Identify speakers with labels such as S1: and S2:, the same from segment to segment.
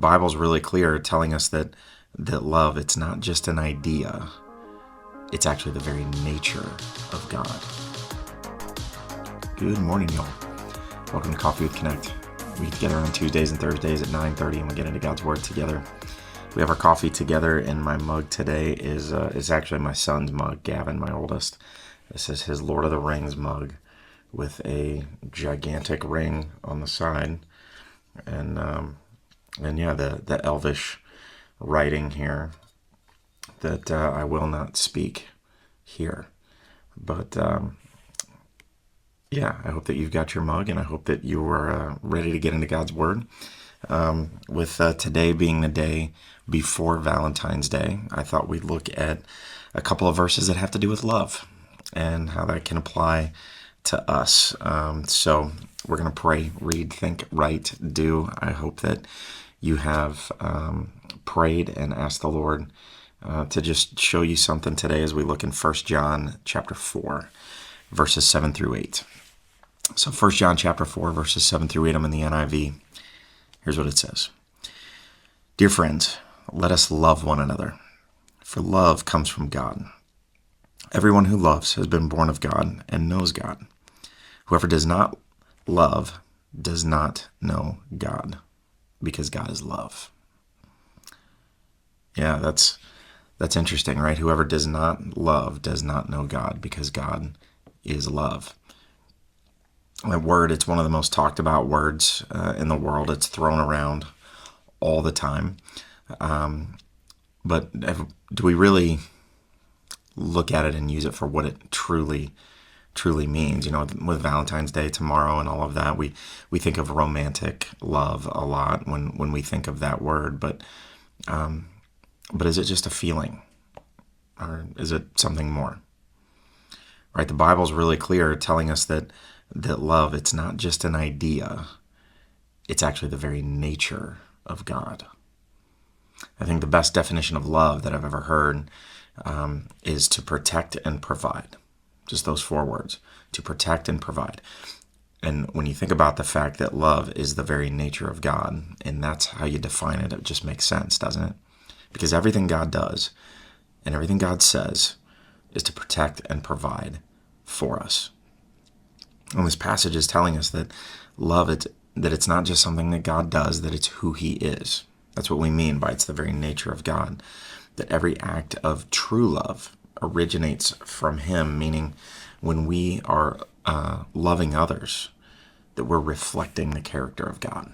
S1: Bible's really clear telling us that love, it's not just an idea, it's actually the very nature of God. Good morning, y'all. Welcome to Coffee with Connect. We get together on Tuesdays and Thursdays at 9:30 and we get into God's Word together. We have our coffee together, and my mug today is actually my son's mug, Gavin, my oldest. This is his Lord of the Rings mug with a gigantic ring on the side, and yeah, the elvish writing here that I will not speak here. But yeah, I hope that you've got your mug, and I hope that you are ready to get into God's Word. With today being the day before Valentine's Day, I thought we'd look at a couple of verses that have to do with love and how that can apply to us. So we're going to pray, read, think, write, do. I hope that you have prayed and asked the Lord to just show you something today as we look in 1 John chapter 4, verses 7 through 8. So 1 John chapter 4, verses 7 through 8, I'm in the NIV. Here's what it says. Dear friends, let us love one another, for love comes from God. Everyone who loves has been born of God and knows God. Whoever does not love does not know God, because God is love. Yeah, that's interesting, right? Whoever does not love does not know God, because God is love. That word, it's one of the most talked about words in the world. It's thrown around all the time. But do we really look at it and use it for what it truly means? You know, with Valentine's Day tomorrow and all of that, we think of romantic love a lot when we think of that word. But is it just a feeling, or is it something more? Right? The Bible's really clear telling us that love, it's not just an idea, it's actually the very nature of God. I think the best definition of love that I've ever heard is to protect and provide. Just those four words, to protect and provide. And when you think about the fact that love is the very nature of God, and that's how you define it, it just makes sense, doesn't it? Because everything God does and everything God says is to protect and provide for us. And this passage is telling us that love, that it's not just something that God does, that it's who He is. That's what we mean by it's the very nature of God. That every act of true love originates from Him, meaning when we are loving others, that we're reflecting the character of God.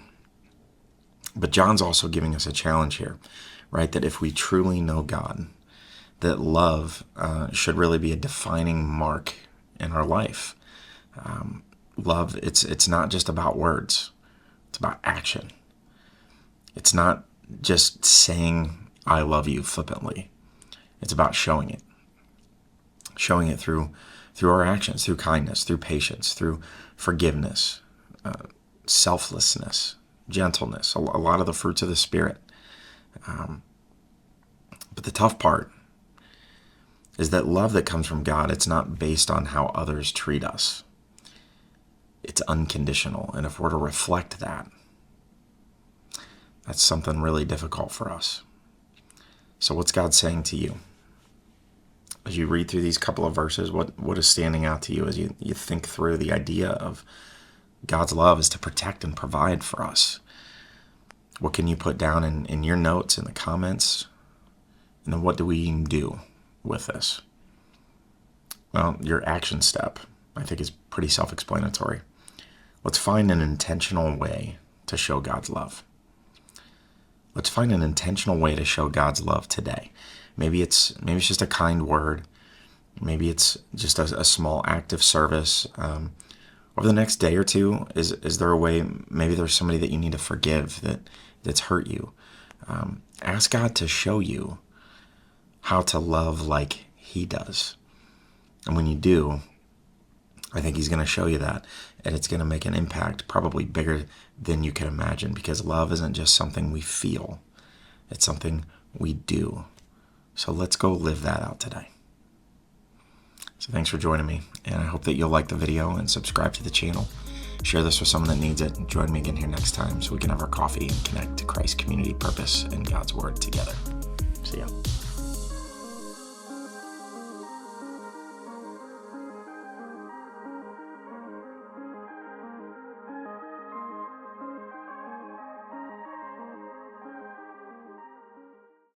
S1: But John's also giving us a challenge here, right? That if we truly know God, that love should really be a defining mark in our life. Love, it's not just about words. It's about action. It's not just saying I love you flippantly. It's about showing it. Showing it through our actions, through kindness, through patience, through forgiveness, selflessness, gentleness, a lot of the fruits of the Spirit. But the tough part is that love that comes from God, it's not based on how others treat us. It's unconditional. And if we're to reflect that, that's something really difficult for us. So what's God saying to you? As you read through these couple of verses, what is standing out to you as you think through the idea of God's love is to protect and provide for us? What can you put down in your notes, in the comments? And then what do we do with this? Well, your action step, I think, is pretty self-explanatory. Let's find an intentional way to show God's love. Let's find an intentional way to show God's love today. Maybe it's just a kind word. Maybe it's just a small act of service. Over the next day or two, is there a way? Maybe there's somebody that you need to forgive that's hurt you. Ask God to show you how to love like He does. And when you do, I think He's going to show you that, and it's going to make an impact probably bigger than you can imagine, because love isn't just something we feel. It's something we do. So let's go live that out today. So thanks for joining me, and I hope that you'll like the video and subscribe to the channel. Share this with someone that needs it. And join me again here next time so we can have our coffee and connect to Christ's community, purpose, and God's word together. See ya.